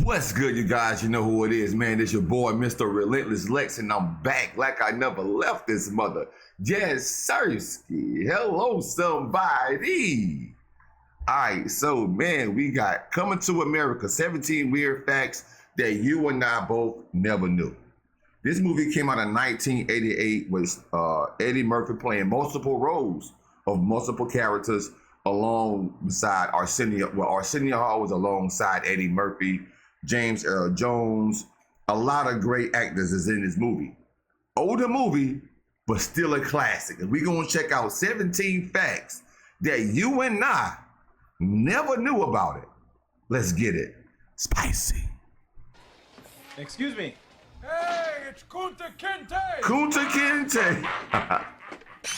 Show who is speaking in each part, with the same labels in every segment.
Speaker 1: What's good, you guys? You know who it is, man. It's your boy, Mr. Relentless Lex, and I'm back like I never left this mother. Yes, Sirski. Hello, somebody. All right, so, man, we got Coming to America, 17 Weird Facts that you and I both never knew. This movie came out in 1988 with Eddie Murphy playing multiple roles of multiple characters alongside Arsenio. Well, Arsenio Hall was alongside Eddie Murphy, James Earl Jones. A lot of great actors is in this movie. Older movie, but still a classic. And we're going to check out 17 facts that you and I never knew about it. Let's get it. Spicy.
Speaker 2: Excuse me.
Speaker 3: Hey, it's Kunta Kinte!
Speaker 1: Kunta Kinte.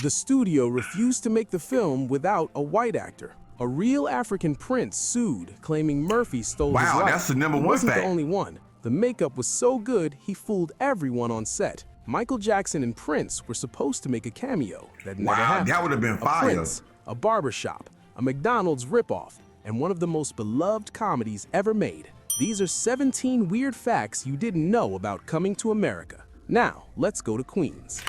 Speaker 4: The studio refused to make the film without a white actor. A real African prince sued, claiming Murphy stole his
Speaker 1: Wow,
Speaker 4: life.
Speaker 1: that's the number
Speaker 4: He
Speaker 1: one
Speaker 4: wasn't
Speaker 1: fact.
Speaker 4: the only one. The makeup was so good, he fooled everyone on set. Michael Jackson and Prince were supposed to make a cameo. That never
Speaker 1: Wow,
Speaker 4: happened.
Speaker 1: that would have been
Speaker 4: A
Speaker 1: fire.
Speaker 4: prince, a barbershop, a McDonald's ripoff, and one of the most beloved comedies ever made. These are 17 weird facts you didn't know about Coming to America. Now, let's go to Queens.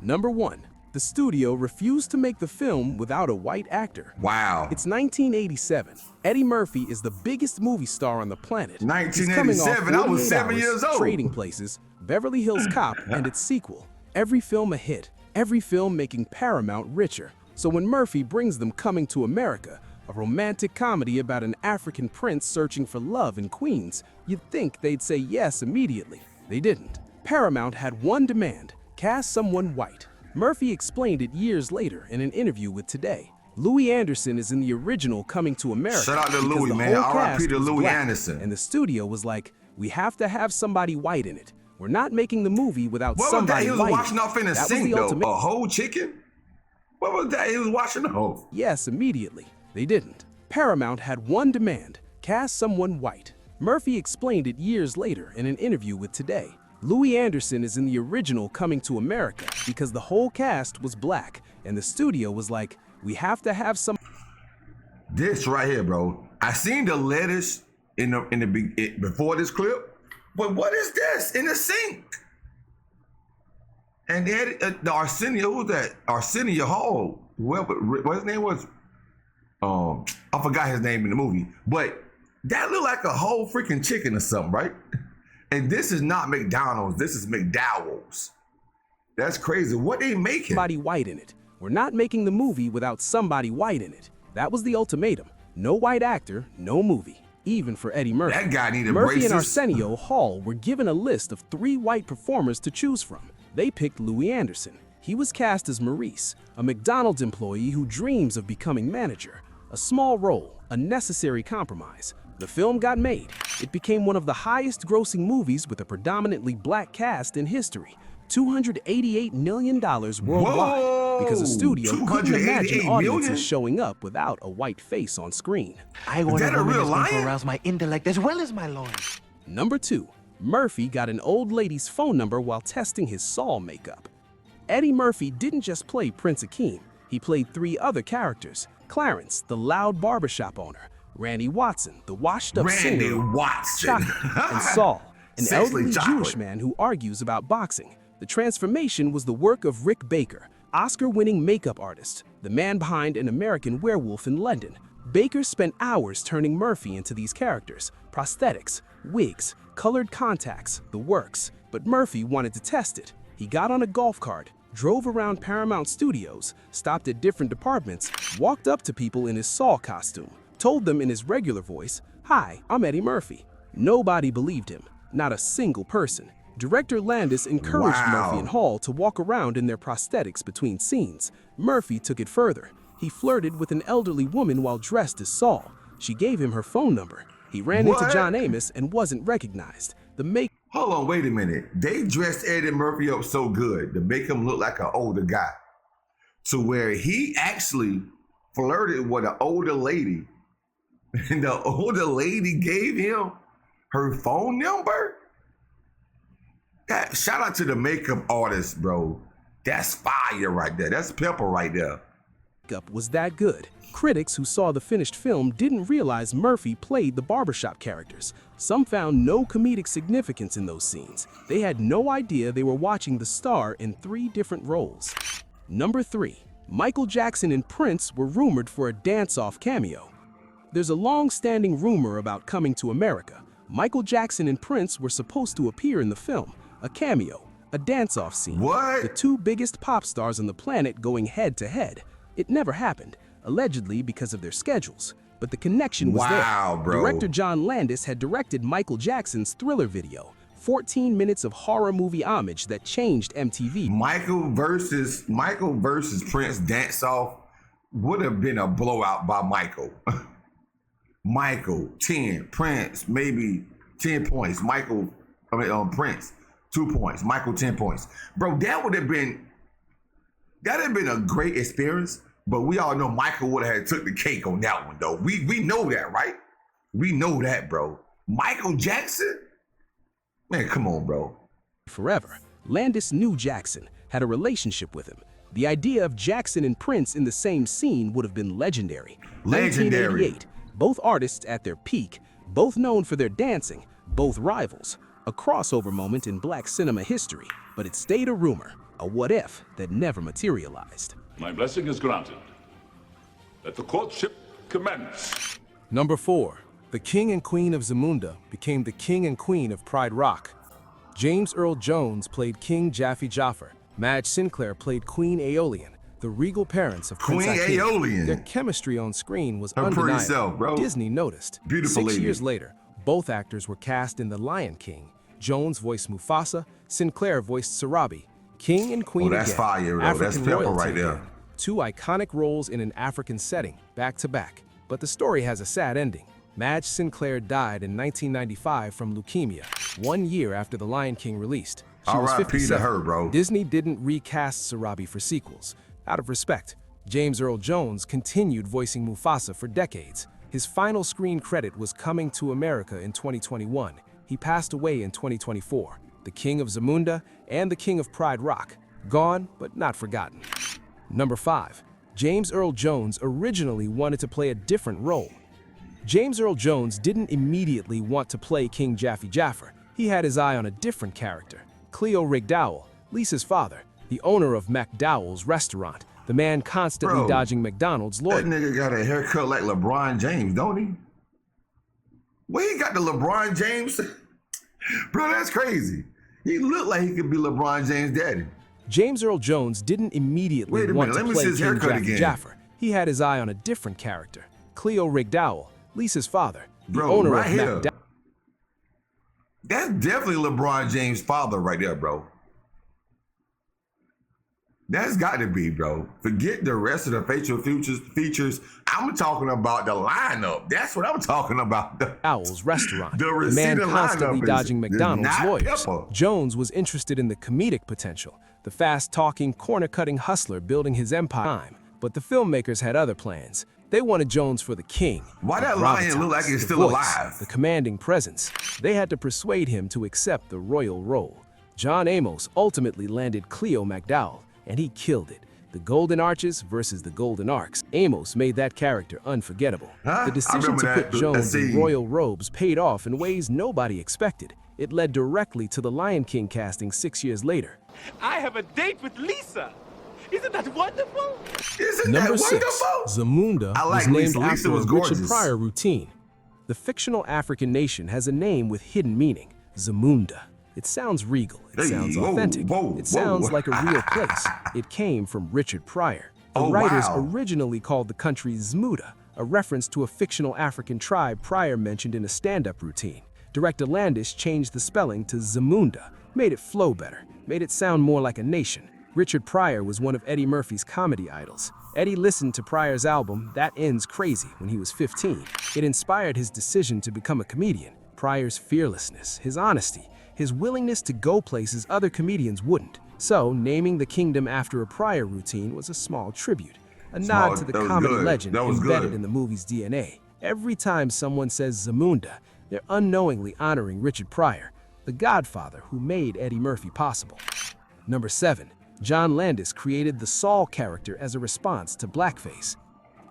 Speaker 4: Number 1. The studio refused to make the film without a white actor.
Speaker 1: Wow.
Speaker 4: It's 1987. Eddie Murphy is the biggest movie star on the planet. He's coming off
Speaker 1: 1987, I was
Speaker 4: 48
Speaker 1: 7
Speaker 4: Hours,
Speaker 1: years old.
Speaker 4: Trading Places, Beverly Hills Cop, and its sequel. Every film a hit, every film making Paramount richer. So when Murphy brings them Coming to America, a romantic comedy about an African prince searching for love in Queens, you'd think they'd say yes immediately. They didn't. Paramount had one demand: cast someone white. Murphy explained it years later in an interview with Today. Louis Anderson is in the original Coming to America.
Speaker 1: Shout out to
Speaker 4: because
Speaker 1: Louis,
Speaker 4: the
Speaker 1: man.
Speaker 4: whole
Speaker 1: R.I.P.
Speaker 4: cast
Speaker 1: to
Speaker 4: was
Speaker 1: Louis
Speaker 4: black,
Speaker 1: Anderson.
Speaker 4: And the studio was like, we have to have somebody white in it. We're not making the movie without
Speaker 1: What was that
Speaker 4: somebody
Speaker 1: he was
Speaker 4: white.
Speaker 1: washing off in the
Speaker 4: That was
Speaker 1: sink,
Speaker 4: the
Speaker 1: though?
Speaker 4: ultimate.
Speaker 1: A whole chicken? What was that he was washing off?
Speaker 4: Yes, immediately. They didn't. Paramount had one demand: cast someone white. Murphy explained it years later in an interview with Today. Louis Anderson is in the original Coming to America because the whole cast was black, and the studio was like, we have to have some.
Speaker 1: This right here, bro. I seen the letters before this clip, but what is this in the sink? And then the Arsenio, who was that? Arsenio Hall, whoever, what his name was? I forgot his name in the movie, but that looked like a whole freaking chicken or something, right? And this is not McDonald's. This is McDowell's. That's crazy. What they making?
Speaker 4: Somebody white in it. We're not making the movie without somebody white in it. That was the ultimatum. No white actor, no movie. Even for Eddie Murphy.
Speaker 1: That guy needed
Speaker 4: Murphy
Speaker 1: braces.
Speaker 4: and Arsenio Hall were given a list of 3 white performers to choose from. They picked Louis Anderson. He was cast as Maurice, a McDonald's employee who dreams of becoming manager. A small role, a necessary compromise. The film got made. It became one of the highest-grossing movies with a predominantly black cast in history. $288 million worldwide.
Speaker 1: Whoa!
Speaker 4: Because the studio couldn't imagine
Speaker 1: $288
Speaker 4: audiences
Speaker 1: million?
Speaker 4: showing up without a white face on screen.
Speaker 5: I want
Speaker 1: that
Speaker 5: a
Speaker 1: a
Speaker 5: woman
Speaker 1: real
Speaker 5: that's going to
Speaker 1: lion?
Speaker 5: arouse my intellect as well as my loins.
Speaker 4: Number 2. Murphy got an old lady's phone number while testing his Saul makeup. Eddie Murphy didn't just play Prince Akeem. He played 3 other characters. Clarence, the loud barbershop owner. Randy Watson, the washed-up
Speaker 1: Randy
Speaker 4: singer.
Speaker 1: Watson.
Speaker 4: Chocolate, and Saul, an
Speaker 1: Seriously,
Speaker 4: elderly
Speaker 1: chocolate.
Speaker 4: Jewish man who argues about boxing. The transformation was the work of Rick Baker, Oscar-winning makeup artist, the man behind An American Werewolf in London. Baker spent hours turning Murphy into these characters: prosthetics, wigs, colored contacts, the works. But Murphy wanted to test it. He got on a golf cart, drove around Paramount Studios, stopped at different departments, walked up to people in his Saul costume, told them in his regular voice, "Hi, I'm Eddie Murphy." Nobody believed him, not a single person. Director Landis encouraged
Speaker 1: Wow.
Speaker 4: Murphy and Hall to walk around in their prosthetics between scenes. Murphy took it further. He flirted with an elderly woman while dressed as Saul. She gave him her phone number. He ran into
Speaker 1: What?
Speaker 4: John Amos and wasn't recognized. The make
Speaker 1: Hold on, wait a minute. They dressed Eddie Murphy up so good to make him look like an older guy, to where he actually flirted with an older lady, and the older lady gave him her phone number. Shout out to the makeup artist, bro. That's fire right there. That's pepper right there.
Speaker 4: makeup was that good. Critics who saw the finished film didn't realize Murphy played the barbershop characters. Some found no comedic significance in those scenes. They had no idea they were watching the star in 3 different roles. Number 3. Michael Jackson and Prince were rumored for a dance-off cameo. There's a long-standing rumor about Coming to America. Michael Jackson and Prince were supposed to appear in the film, a cameo, a dance-off scene.
Speaker 1: What?
Speaker 4: The 2 biggest pop stars on the planet going head-to-head. It never happened, allegedly because of their schedules. But the connection was
Speaker 1: Wow,
Speaker 4: there.
Speaker 1: bro.
Speaker 4: Director John Landis had directed Michael Jackson's Thriller video, 14 minutes of horror movie homage that changed MTV.
Speaker 1: Michael versus Prince dance off would have been a blowout by Michael. Michael 10, Prince maybe 10 points. Prince 2 points. Michael 10 points. Bro, that'd have been a great experience. But we all know Michael would have took the cake on that one, though. We know that, right? We know that, bro. Michael Jackson? Man, come on, bro.
Speaker 4: Forever. Landis knew Jackson, had a relationship with him. The idea of Jackson and Prince in the same scene would have been legendary.
Speaker 1: Legendary.
Speaker 4: 1988, both artists at their peak, both known for their dancing, both rivals. A crossover moment in black cinema history, but it stayed a rumor, a what-if that never materialized.
Speaker 6: My blessing is granted. Let the courtship commence.
Speaker 7: Number 4. The King and Queen of Zamunda became the King and Queen of Pride Rock. James Earl Jones played King Jaffe Joffer. Madge Sinclair played Queen Aeolian, the regal parents of Prince
Speaker 1: Queen
Speaker 7: Akeem.
Speaker 1: Aeolian.
Speaker 7: Their chemistry on screen was
Speaker 1: Her pretty
Speaker 7: undeniable.
Speaker 1: self, bro.
Speaker 7: Disney noticed.
Speaker 1: Beautiful
Speaker 7: 6
Speaker 1: lady.
Speaker 7: years later, both actors were cast in The Lion King. Jones voiced Mufasa, Sinclair voiced Sarabi. King and Queen
Speaker 1: that's
Speaker 7: again.
Speaker 1: fire, though. That's
Speaker 7: African
Speaker 1: pepper
Speaker 7: royalty
Speaker 1: right there.
Speaker 7: again. 2 iconic roles in an African setting, back to back. But the story has a sad ending. Madge Sinclair died in 1995 from leukemia, 1 year after The Lion King released. She was
Speaker 1: R.I.P. to
Speaker 7: 57.
Speaker 1: her, bro.
Speaker 7: Disney didn't recast Sarabi for sequels. Out of respect, James Earl Jones continued voicing Mufasa for decades. His final screen credit was Coming to America in 2021. He passed away in 2024. The King of Zamunda and the King of Pride Rock. Gone, but not forgotten. Number 5. James Earl Jones originally wanted to play a different role. James Earl Jones didn't immediately want to play King Jaffe Joffer. He had his eye on a different character, Cleo McDowell, Lisa's father, the owner of McDowell's restaurant, the man constantly
Speaker 1: Bro,
Speaker 7: dodging McDonald's
Speaker 1: That
Speaker 7: lawyer.
Speaker 1: nigga got a haircut like LeBron James, don't he? Where he got the LeBron James? Bro, that's crazy. He looked like he could be LeBron James' daddy.
Speaker 7: James Earl Jones didn't
Speaker 1: Wait
Speaker 7: immediately
Speaker 1: a
Speaker 7: want
Speaker 1: minute,
Speaker 7: to
Speaker 1: let me
Speaker 7: play
Speaker 1: see his
Speaker 7: King
Speaker 1: haircut
Speaker 7: Jaffe
Speaker 1: again.
Speaker 7: Joffer. He had his eye on a different character, Cleo McDowell, Lisa's father, the
Speaker 1: Bro,
Speaker 7: owner
Speaker 1: right
Speaker 7: of
Speaker 1: here.
Speaker 7: McDowell.
Speaker 1: That's definitely LeBron James' father right there, bro. That's got to be, bro. Forget the rest of the facial features. I'm talking about the lineup. That's what I'm talking about.
Speaker 7: Owl's restaurant,
Speaker 1: The
Speaker 7: the man
Speaker 1: receding
Speaker 7: constantly
Speaker 1: lineup is-
Speaker 7: dodging
Speaker 1: is
Speaker 7: McDonald's
Speaker 1: not
Speaker 7: lawyers.
Speaker 1: Pepper.
Speaker 7: Jones was interested in the comedic potential, the fast-talking, corner-cutting hustler building his empire. But the filmmakers had other plans. They wanted Jones for the king.
Speaker 1: Why
Speaker 7: the
Speaker 1: that lion look
Speaker 7: gravitas,
Speaker 1: like he's
Speaker 7: the
Speaker 1: still
Speaker 7: voice,
Speaker 1: alive?
Speaker 7: The commanding presence. They had to persuade him to accept the royal role. John Amos ultimately landed Cleo McDowell, and he killed it. The Golden Arches versus the Golden Arcs. Amos made that character unforgettable.
Speaker 1: Huh?
Speaker 7: The
Speaker 1: I
Speaker 7: decision
Speaker 1: remember
Speaker 7: to
Speaker 1: that.
Speaker 7: put Jones in
Speaker 1: See.
Speaker 7: royal robes paid off in ways nobody expected. It led directly to the Lion King casting 6 years later.
Speaker 8: I have a date with Lisa. Isn't that wonderful?
Speaker 1: Isn't
Speaker 7: Number
Speaker 1: that
Speaker 7: 6,
Speaker 1: wonderful?
Speaker 7: Zamunda
Speaker 1: I like
Speaker 7: was named
Speaker 1: Lisa. Lisa
Speaker 7: after
Speaker 1: was
Speaker 7: a Richard
Speaker 1: gorgeous.
Speaker 7: Pryor routine. The fictional African nation has a name with hidden meaning, Zamunda. It sounds regal, it
Speaker 1: Hey,
Speaker 7: sounds
Speaker 1: whoa,
Speaker 7: authentic,
Speaker 1: whoa,
Speaker 7: it sounds
Speaker 1: whoa.
Speaker 7: like a real place. It came from Richard Pryor. The
Speaker 1: Oh,
Speaker 7: writers
Speaker 1: wow.
Speaker 7: originally called the country Zmuda, a reference to a fictional African tribe Pryor mentioned in a stand-up routine. Director Landis changed the spelling to Zamunda, made it flow better, made it sound more like a nation. Richard Pryor was one of Eddie Murphy's comedy idols. Eddie listened to Pryor's album, That Ends Crazy, when he was 15. It inspired his decision to become a comedian. Pryor's fearlessness, his honesty, his willingness to go places other comedians wouldn't. So, naming the kingdom after a Pryor routine was a small tribute, a nod to the
Speaker 1: that was
Speaker 7: comedy
Speaker 1: good.
Speaker 7: legend
Speaker 1: That was
Speaker 7: embedded
Speaker 1: good.
Speaker 7: in the movie's DNA. Every time someone says Zamunda, they're unknowingly honoring Richard Pryor, the godfather who made Eddie Murphy possible. Number 7.
Speaker 4: John Landis created the Saul character as a response to blackface.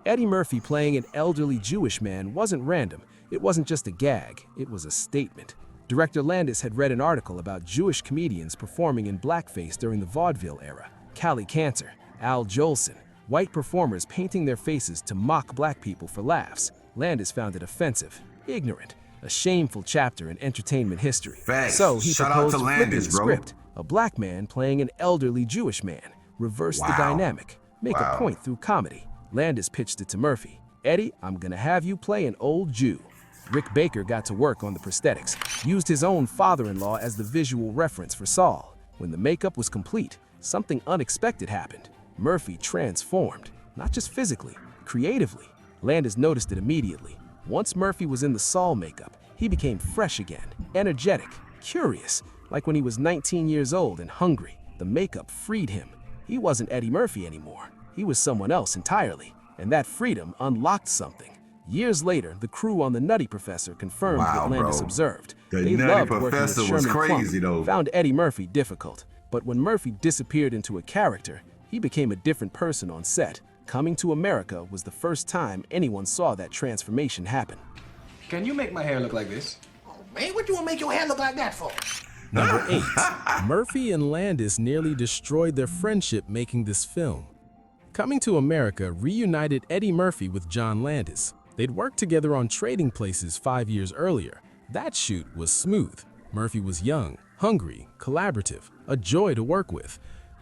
Speaker 4: Eddie Murphy playing an elderly Jewish man wasn't random. It wasn't just a gag, it was a statement. Director Landis had read an article about Jewish comedians performing in blackface during the vaudeville era. Callie Cantor, Al Jolson, white performers painting their faces to mock black people for laughs. Landis found it offensive, ignorant, a shameful chapter in entertainment history.
Speaker 1: Facts.
Speaker 4: So he
Speaker 1: Shout out
Speaker 4: proposed
Speaker 1: to
Speaker 4: flipping
Speaker 1: Landis,
Speaker 4: the
Speaker 1: bro.
Speaker 4: script. A black man playing an elderly Jewish man. Reverse the
Speaker 1: Wow.
Speaker 4: dynamic. Make
Speaker 1: Wow.
Speaker 4: a point through comedy. Landis pitched it to Murphy. Eddie, I'm gonna have you play an old Jew. Rick Baker got to work on the prosthetics, used his own father-in-law as the visual reference for Saul. When the makeup was complete, something unexpected happened. Murphy transformed, not just physically, creatively. Landis noticed it immediately. Once Murphy was in the Saul makeup, he became fresh again, energetic, curious, like when he was 19 years old and hungry. The makeup freed him. He wasn't Eddie Murphy anymore. He was someone else entirely, and that freedom unlocked something. Years later, the crew on The Nutty Professor confirmed
Speaker 1: Wow,
Speaker 4: what Landis
Speaker 1: bro.
Speaker 4: observed.
Speaker 1: The
Speaker 4: They
Speaker 1: Nutty
Speaker 4: loved working with
Speaker 1: Professor was
Speaker 4: Sherman
Speaker 1: crazy,
Speaker 4: Klump,
Speaker 1: though.
Speaker 4: found Eddie Murphy difficult. But when Murphy disappeared into a character, he became a different person on set. Coming to America was the first time anyone saw that transformation happen.
Speaker 2: Can you make my hair look like this?
Speaker 5: Man, what you want to make your hair look like that for?
Speaker 7: Number 8. Murphy and Landis nearly destroyed their friendship making this film. Coming to America reunited Eddie Murphy with John Landis. They'd worked together on Trading Places 5 years earlier. That shoot was smooth. Murphy was young, hungry, collaborative, a joy to work with.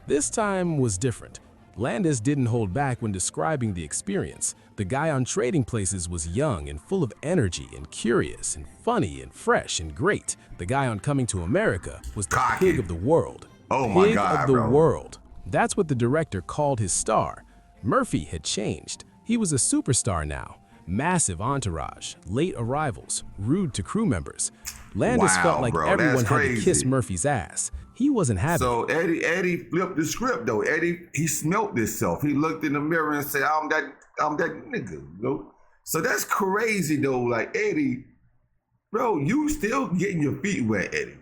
Speaker 7: This time was different. Landis didn't hold back when describing the experience. The guy on Trading Places was young and full of energy and curious and funny and fresh and great. The guy on Coming to America was the
Speaker 1: Cocky.
Speaker 7: pig of the world.
Speaker 1: Oh my
Speaker 7: Pig
Speaker 1: God,
Speaker 7: of the
Speaker 1: bro.
Speaker 7: world. That's what the director called his star. Murphy had changed. He was a superstar now. Massive entourage, late arrivals, rude to crew members. Landis
Speaker 1: Wow,
Speaker 7: felt like
Speaker 1: bro,
Speaker 7: everyone
Speaker 1: that's
Speaker 7: had to kiss
Speaker 1: crazy.
Speaker 7: Murphy's ass. He wasn't having
Speaker 1: So
Speaker 7: it.
Speaker 1: Eddie flipped the script though. Eddie, he smelt himself. He looked in the mirror and said, I'm that nigga, you know? So that's crazy though. Like Eddie, bro, you still getting your feet wet, Eddie.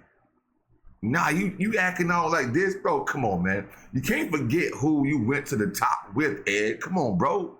Speaker 1: Nah, you acting all like this, bro. Come on, man. You can't forget who you went to the top with, Ed. Come on, bro.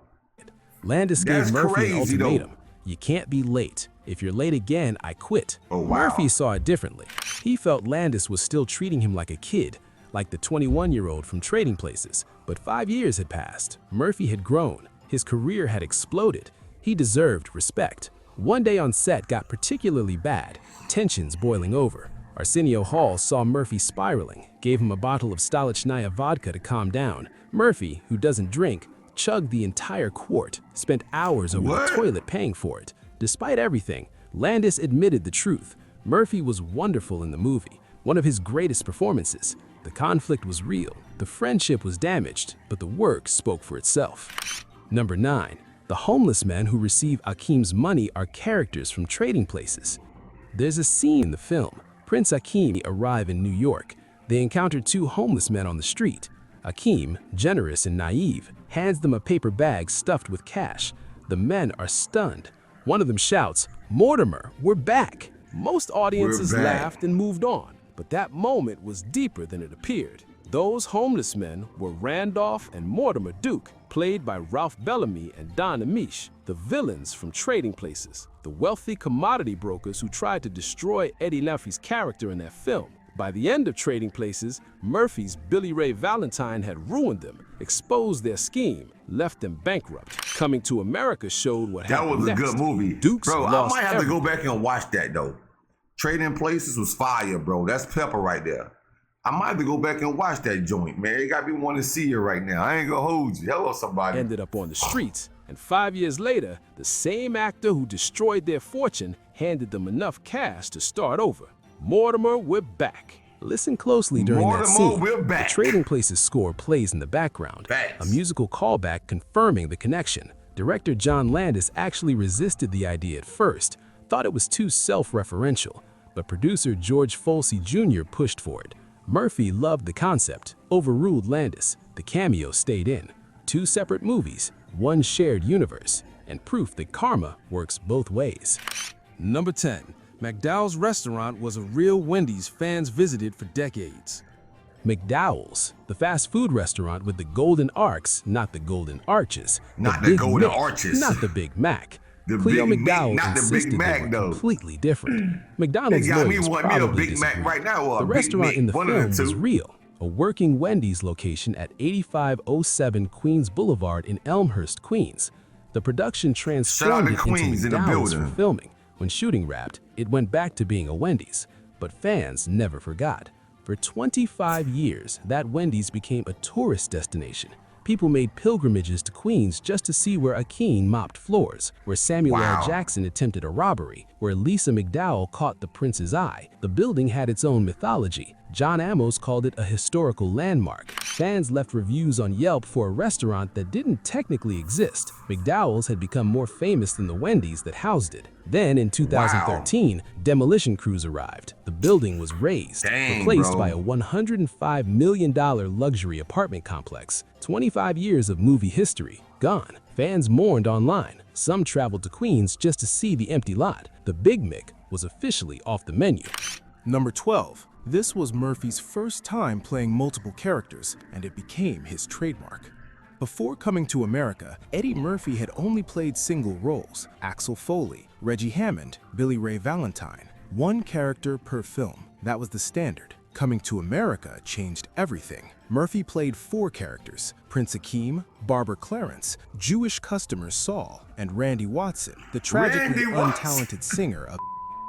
Speaker 7: Landis
Speaker 1: That's
Speaker 7: gave Murphy an
Speaker 1: crazy, though.
Speaker 7: ultimatum. You can't be late. If you're late again, I quit.
Speaker 1: Oh, wow.
Speaker 7: Murphy saw it differently. He felt Landis was still treating him like a kid, like the 21-year-old from Trading Places. But 5 years had passed. Murphy had grown. His career had exploded. He deserved respect. One day on set got particularly bad, tensions boiling over. Arsenio Hall saw Murphy spiraling, gave him a bottle of Stolichnaya vodka to calm down. Murphy, who doesn't drink, chugged the entire quart, spent hours over
Speaker 1: What?
Speaker 7: the toilet paying for it. Despite everything, Landis admitted the truth. Murphy was wonderful in the movie, one of his greatest performances. The conflict was real, the friendship was damaged, but the work spoke for itself. Number 9. The homeless men who receive Akeem's money are characters from Trading Places. There's a scene in the film. Prince Akeem arrive in New York. They encounter 2 homeless men on the street. Akeem, generous and naive, hands them a paper bag stuffed with cash. The men are stunned. One of them shouts, "Mortimer, we're back!" Most audiences
Speaker 1: We're back.
Speaker 7: laughed and moved on, but that moment was deeper than it appeared. Those homeless men were Randolph and Mortimer Duke, played by Ralph Bellamy and Don Amish, the villains from Trading Places, the wealthy commodity brokers who tried to destroy Eddie Murphy's character in that film. By the end of Trading Places, Murphy's Billy Ray Valentine had ruined them, exposed their scheme, left them bankrupt. Coming to America showed what
Speaker 1: That
Speaker 7: happened
Speaker 1: was a
Speaker 7: next.
Speaker 1: good movie.
Speaker 7: Dukes
Speaker 1: Bro, I
Speaker 7: lost
Speaker 1: might have to go
Speaker 7: everything.
Speaker 1: back and watch that though. Trading Places was fire, bro. That's pepper right there. I might have to go back and watch that joint, man. It got me wanting to see it right now. I ain't gonna hold you. Hello, somebody.
Speaker 7: Ended up on the streets, and 5 years later, the same actor who destroyed their fortune handed them enough cash to start over. Mortimer, we're back. Listen closely during that
Speaker 1: Mortimer,
Speaker 7: scene.
Speaker 1: we're back.
Speaker 7: The Trading Places score plays in the background,
Speaker 1: Facts.
Speaker 7: a musical callback confirming the connection. Director John Landis actually resisted the idea at first, thought it was too self-referential, but producer George Folsey Jr. pushed for it. Murphy loved the concept, overruled Landis. The cameo stayed in. 2 separate movies, 1 shared universe, and proof that karma works both ways. Number 10. McDowell's Restaurant was a real Wendy's fans visited for decades.
Speaker 4: McDowell's, the fast food restaurant with the golden arcs, not the golden arches.
Speaker 1: Not the
Speaker 4: Big
Speaker 1: golden
Speaker 4: Mick,
Speaker 1: arches.
Speaker 4: Not the Big Mac.
Speaker 1: The
Speaker 4: Cleo
Speaker 1: Big Mac,
Speaker 4: McDowell
Speaker 1: not the
Speaker 4: insisted
Speaker 1: Big Mac,
Speaker 4: they were
Speaker 1: though.
Speaker 4: completely different.
Speaker 1: They
Speaker 4: McDonald's
Speaker 1: got me
Speaker 4: lawyers
Speaker 1: wanting me a
Speaker 4: probably
Speaker 1: Big Mac
Speaker 4: disagreed.
Speaker 1: right now or
Speaker 4: The
Speaker 1: a Big
Speaker 4: restaurant
Speaker 1: Mac,
Speaker 4: in the
Speaker 1: one of
Speaker 4: film
Speaker 1: the
Speaker 4: was
Speaker 1: two.
Speaker 4: real. A working Wendy's location at 8507 Queens Boulevard in Elmhurst, Queens. The production transformed it into
Speaker 1: Queens in the
Speaker 4: McDowell's for
Speaker 1: building.
Speaker 4: filming. When shooting wrapped, it went back to being a Wendy's. But fans never forgot. For 25 years, that Wendy's became a tourist destination. People made pilgrimages to Queens just to see where Akeem mopped floors, where Samuel
Speaker 1: Wow.
Speaker 4: L. Jackson attempted a robbery, where Lisa McDowell caught the prince's eye. The building had its own mythology. John Amos called it a historical landmark. Fans left reviews on Yelp for a restaurant that didn't technically exist. McDowell's had become more famous than the Wendy's that housed it. Then in 2013, demolition crews arrived. The building was razed,
Speaker 1: Dang,
Speaker 4: replaced
Speaker 1: bro.
Speaker 4: by a $105 million luxury apartment complex. 25 years of movie history, gone. Fans mourned online. Some traveled to Queens just to see the empty lot. The Big Mick was officially off the menu.
Speaker 7: Number 12. This was Murphy's first time playing multiple characters, and it became his trademark. Before coming to America, Eddie Murphy had only played single roles: Axel Foley, Reggie Hammond, Billy Ray Valentine. One character per film. That was the standard. Coming to America changed everything. Murphy played 4 characters: Prince Akeem, Barber Clarence, Jewish customer Saul, and Randy Watson, the tragically
Speaker 1: Randy Watson.
Speaker 7: untalented singer of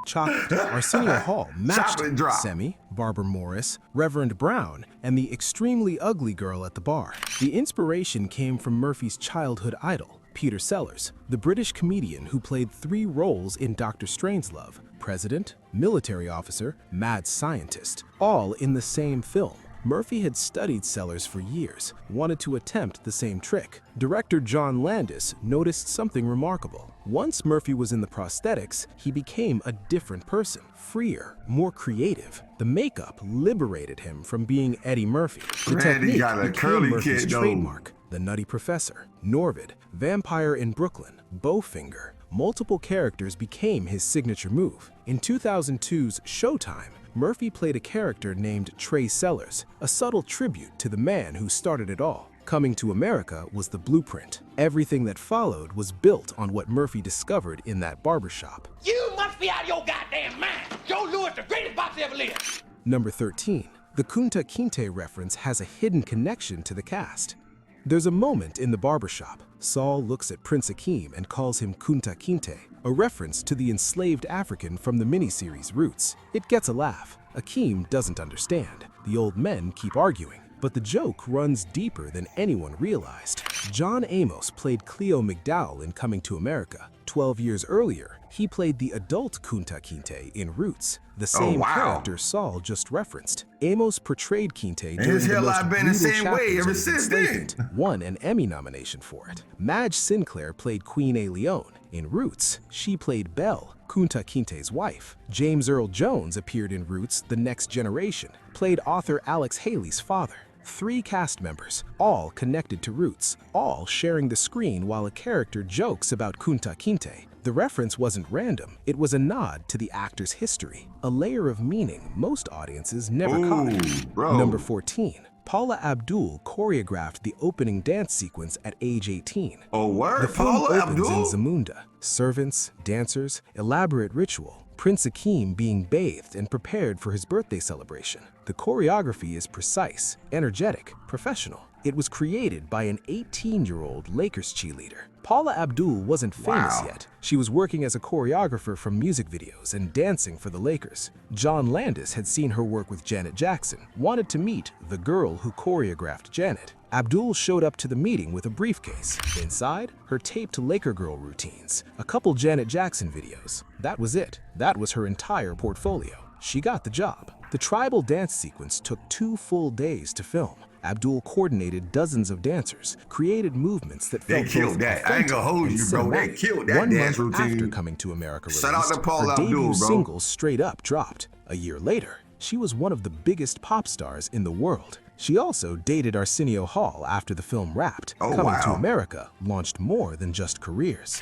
Speaker 7: Chocolate. Arsenio Hall matched
Speaker 1: Chocolate
Speaker 7: him.
Speaker 1: drop.
Speaker 7: Semi, Barbara Morris, Reverend Brown, and the extremely ugly girl at the bar. The inspiration came from Murphy's childhood idol, Peter Sellers, the British comedian who played 3 roles in Dr. Strangelove: president, military officer, mad scientist, all in the same film. Murphy had studied Sellers for years, wanted to attempt the same trick. Director John Landis noticed something remarkable. Once Murphy was in the prosthetics, he became a different person, freer, more creative. The makeup liberated him from being Eddie Murphy. The
Speaker 1: Randy
Speaker 7: technique
Speaker 1: got a
Speaker 7: became
Speaker 1: curly
Speaker 7: Murphy's
Speaker 1: kid, though.
Speaker 7: trademark. The Nutty Professor, Norvid, Vampire in Brooklyn, Bowfinger. Multiple characters became his signature move. In 2002's Showtime, Murphy played a character named Trey Sellers, a subtle tribute to the man who started it all. Coming to America was the blueprint. Everything that followed was built on what Murphy discovered in that barbershop.
Speaker 5: You must be out of your goddamn mind. Joe Louis, the greatest boxer ever lived.
Speaker 7: Number 13. The Kunta Kinte reference has a hidden connection to the cast. There's a moment in the barbershop. Saul looks at Prince Akeem and calls him Kunta Kinte, a reference to the enslaved African from the miniseries Roots. It gets a laugh. Akeem doesn't understand. The old men keep arguing, but the joke runs deeper than anyone realized. John Amos played Cleo McDowell in Coming to America. 12 years earlier, he played the adult Kunta Kinte in Roots, the same
Speaker 1: wow.
Speaker 7: character Saul just referenced. Amos portrayed Kinte during
Speaker 1: his
Speaker 7: the
Speaker 1: hair
Speaker 7: most
Speaker 1: line been the
Speaker 7: brutal
Speaker 1: same way
Speaker 7: chapters
Speaker 1: ever
Speaker 7: of his
Speaker 1: since then.
Speaker 7: enslavement, won an Emmy nomination for it. Madge Sinclair played Queen A. Leon. In Roots, she played Belle, Kunta Kinte's wife. James Earl Jones appeared in Roots: The Next Generation, played author Alex Haley's father. 3 cast members, all connected to Roots, all sharing the screen while a character jokes about Kunta Kinte. The reference wasn't random, it was a nod to the actor's history, a layer of meaning most audiences never caught.
Speaker 1: bro.
Speaker 7: Number 14. Paula Abdul choreographed the opening dance sequence at age 18.
Speaker 1: Oh, word?
Speaker 7: The film
Speaker 1: Paula
Speaker 7: opens
Speaker 1: Abdul?
Speaker 7: in Zamunda. Servants, dancers, elaborate ritual. Prince Akeem being bathed and prepared for his birthday celebration. The choreography is precise, energetic, professional. It was created by an 18-year-old Lakers cheerleader. Paula Abdul wasn't famous
Speaker 1: Wow.
Speaker 7: yet. She was working as a choreographer from music videos and dancing for the Lakers. John Landis had seen her work with Janet Jackson, wanted to meet the girl who choreographed Janet. Abdul showed up to the meeting with a briefcase. Inside, her taped Laker Girl routines, a couple Janet Jackson videos. That was it. That was her entire portfolio. She got the job. The tribal dance sequence took 2 full days to film. Abdul coordinated dozens of dancers, created movements that
Speaker 1: They
Speaker 7: felt
Speaker 1: killed
Speaker 7: both
Speaker 1: that. I ain't gonna hold
Speaker 7: authentic
Speaker 1: you,
Speaker 7: and
Speaker 1: bro. They
Speaker 7: cinematic.
Speaker 1: killed that
Speaker 7: 1
Speaker 1: dance
Speaker 7: month
Speaker 1: routine.
Speaker 7: after Coming to America released,
Speaker 1: Shout out to Paula
Speaker 7: her debut
Speaker 1: Abdul, bro.
Speaker 7: single Straight Up dropped. A year later, she was one of the biggest pop stars in the world. She also dated Arsenio Hall after the film wrapped.
Speaker 1: Oh,
Speaker 7: Coming to
Speaker 1: wow.
Speaker 7: America launched more than just careers.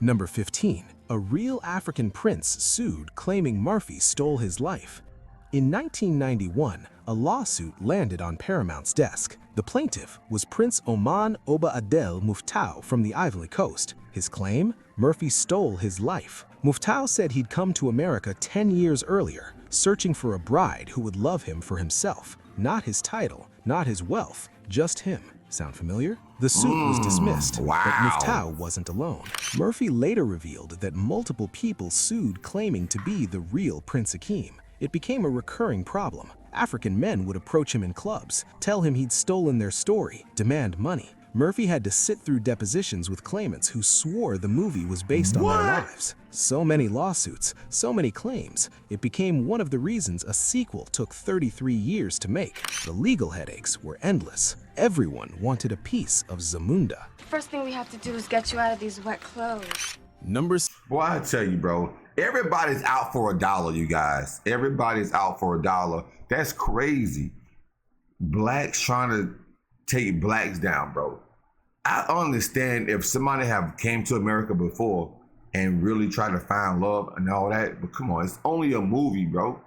Speaker 7: Number 15. A real African prince sued claiming Murphy stole his life.
Speaker 4: In 1991, a lawsuit landed on Paramount's desk. The plaintiff was Prince Oman Oba Adel Muftau from the Ivory Coast. His claim? Murphy stole his life. Muftau said he'd come to America 10 years earlier, searching for a bride who would love him for himself. Not his title, not his wealth, just him. Sound familiar? The suit was dismissed, but Muftau wasn't alone. Murphy later revealed that multiple people sued claiming to be the real Prince Akeem. It became a recurring problem. African men would approach him in clubs, tell him he'd stolen their story, demand money. Murphy had to sit through depositions with claimants who swore the movie was based on their lives. So many lawsuits, so many claims, it became one of the reasons a sequel took 33 years to make. The legal headaches were endless. Everyone wanted a piece of Zamunda.
Speaker 9: First thing we have to do is get you out of these wet clothes.
Speaker 1: Boy, I tell you, bro, everybody's out for $1, you guys. Everybody's out for $1. That's crazy. Blacks trying to take blacks down, bro. I understand if somebody have came to America before and really tried to find love and all that, but come on, it's only a movie, bro.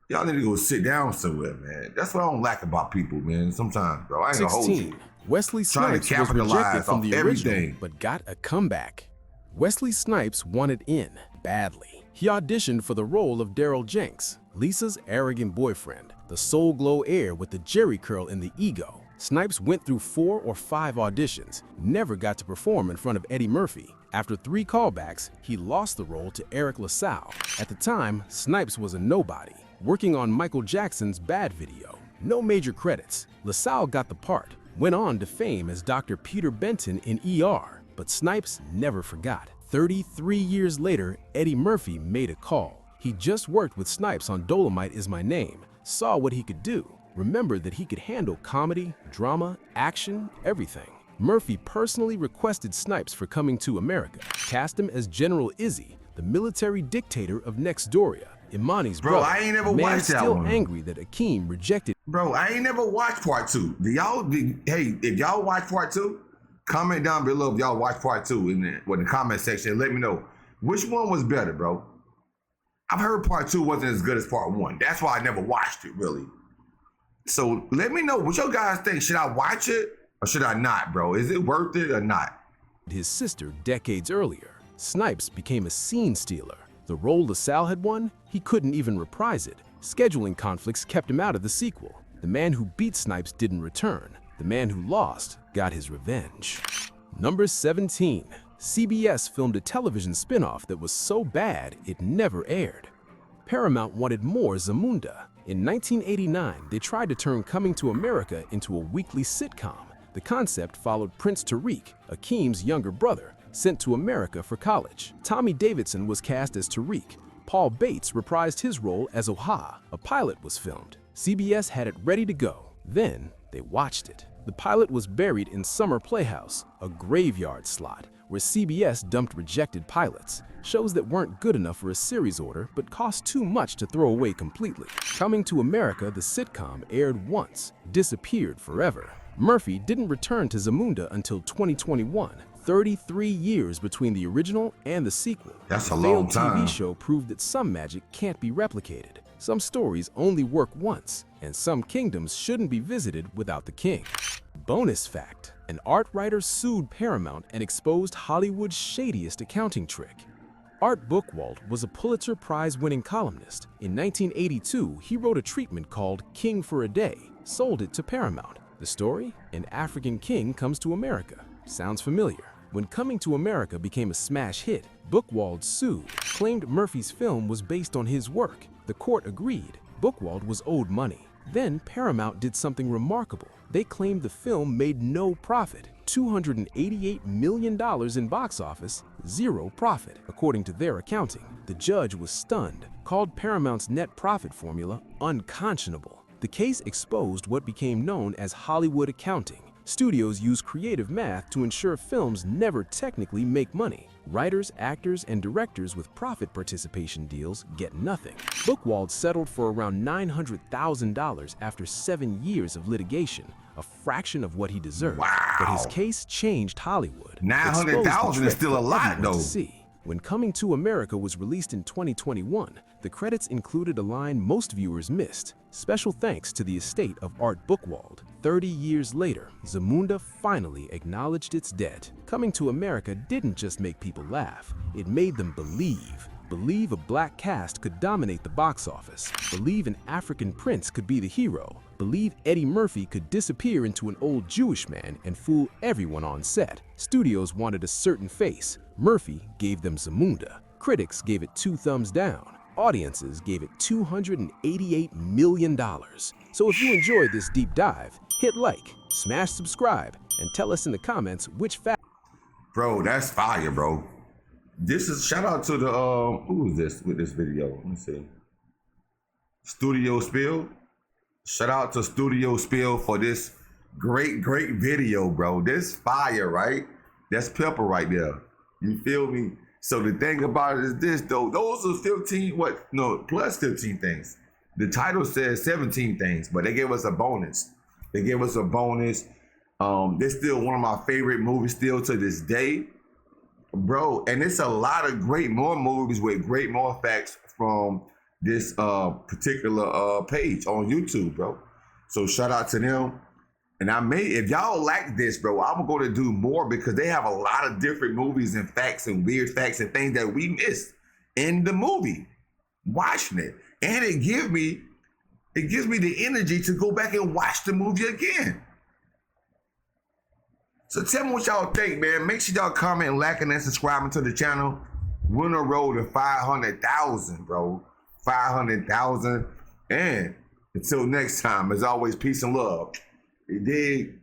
Speaker 1: Y'all need to go sit down somewhere, man. That's what I don't like about people, man. Sometimes, bro. I ain't gonna hold you.
Speaker 7: Wesley
Speaker 1: Trying to
Speaker 7: Snipes was
Speaker 1: capitalize
Speaker 7: rejected from
Speaker 1: off
Speaker 7: the original,
Speaker 1: everything.
Speaker 7: but got a comeback. Wesley Snipes wanted in badly. He auditioned for the role of Daryl Jenks, Lisa's arrogant boyfriend, the Soul Glow heir with the jerry curl in the ego. Snipes went through 4 or 5 auditions, never got to perform in front of Eddie Murphy. After 3 callbacks, he lost the role to Eric LaSalle. At the time, Snipes was a nobody, working on Michael Jackson's Bad video. No major credits. LaSalle got the part, went on to fame as Dr. Peter Benton in ER, but Snipes never forgot. 33 years later, Eddie Murphy made a call. He just worked with Snipes on Dolomite Is My Name, saw what he could do, remembered that he could handle comedy, drama, action, everything. Murphy personally requested Snipes for coming to America, cast him as General Izzy, the military dictator of Nextdoria, Imani's brother.
Speaker 1: Bro, I ain't never
Speaker 7: Man
Speaker 1: watched that
Speaker 7: still
Speaker 1: one.
Speaker 7: angry that Akeem rejected.
Speaker 1: Bro, I ain't never watched part 2. Hey, if y'all watch part 2, comment down below if y'all watch part 2 in the comment section. Let me know which one was better, bro. I've heard part 2 wasn't as good as part 1. That's why I never watched it, really. So let me know what you guys think. Should I watch it or should I not, bro? Is it worth it or not?
Speaker 7: His sister decades earlier. Snipes became a scene stealer. The role LaSalle had won, he couldn't even reprise it. Scheduling conflicts kept him out of the sequel. The man who beat Snipes didn't return. The man who lost got his revenge. Number 17. CBS filmed a television spin-off that was so bad it never aired. Paramount wanted more Zamunda. In 1989, they tried to turn Coming to America into a weekly sitcom. The concept followed Prince Tariq, Akeem's younger brother, sent to America for college. Tommy Davidson was cast as Tariq. Paul Bates reprised his role as Oha. A pilot was filmed. CBS had it ready to go. Then they watched it. The pilot was buried in Summer Playhouse, a graveyard slot where CBS dumped rejected pilots, shows that weren't good enough for a series order but cost too much to throw away completely. Coming to America, the sitcom aired once, disappeared forever. Murphy didn't return to Zamunda until 2021, 33 years between the original and the sequel.
Speaker 1: That's a
Speaker 7: The
Speaker 1: long
Speaker 7: failed
Speaker 1: time.
Speaker 7: TV show proved that some magic can't be replicated. Some stories only work once, and some kingdoms shouldn't be visited without the king. Bonus fact: an art writer sued Paramount and exposed Hollywood's shadiest accounting trick. Art Buchwald was a Pulitzer Prize-winning columnist. In 1982, he wrote a treatment called King for a Day, sold it to Paramount. The story? An African king comes to America. Sounds familiar. When Coming to America became a smash hit, Buchwald sued, claimed Murphy's film was based on his work. The court agreed. Buchwald was owed money. Then Paramount did something remarkable. They claimed the film made no profit. $288 million in box office, zero profit, according to their accounting. The judge was stunned, called Paramount's net profit formula unconscionable. The case exposed what became known as Hollywood accounting. Studios use creative math to ensure films never technically make money. Writers, actors, and directors with profit participation deals get nothing. Buchwald settled for around $900,000 after 7 years of litigation, a fraction of what he deserved.
Speaker 1: Wow.
Speaker 7: But his case changed Hollywood.
Speaker 1: $900,000 is still a lot, though.
Speaker 7: See.
Speaker 4: When Coming to America was released in 2021, the credits included a line most viewers missed. Special thanks to the estate of Art Buchwald. 30 years later, Zamunda finally acknowledged its debt. Coming to America didn't just make people laugh, it made them believe. Believe a black cast could dominate the box office. Believe an African prince could be the hero. Believe Eddie Murphy could disappear into an old Jewish man and fool everyone on set. Studios wanted a certain face. Murphy gave them Zamunda. Critics gave it 2 thumbs down. Audiences gave it $288 million. So if you enjoyed this deep dive, hit like, smash subscribe, and tell us in the comments which fact.
Speaker 1: Bro, that's fire, bro. This is shout out to the who is this with this video? Let me see. Studio Spill. Shout out to Studio Spill for this great video, bro. This fire, right? That's pepper right there. You feel me? So the thing about it is this though, those are 15, plus 15 things. The title says 17 things, but they gave us a bonus. They gave us a bonus. They're still one of my favorite movies still to this day. Bro, and it's a lot of more movies with more facts from this particular page on YouTube, bro. So shout out to them. And if y'all like this, bro, I'm going to do more because they have a lot of different movies and facts and weird facts and things that we missed in the movie, watching it. And it gives me the energy to go back and watch the movie again. So tell me what y'all think, man. Make sure y'all comment, liking, and subscribing to the channel. We're on the road to 500,000, bro. 500,000. And until next time, as always, peace and love. You dig?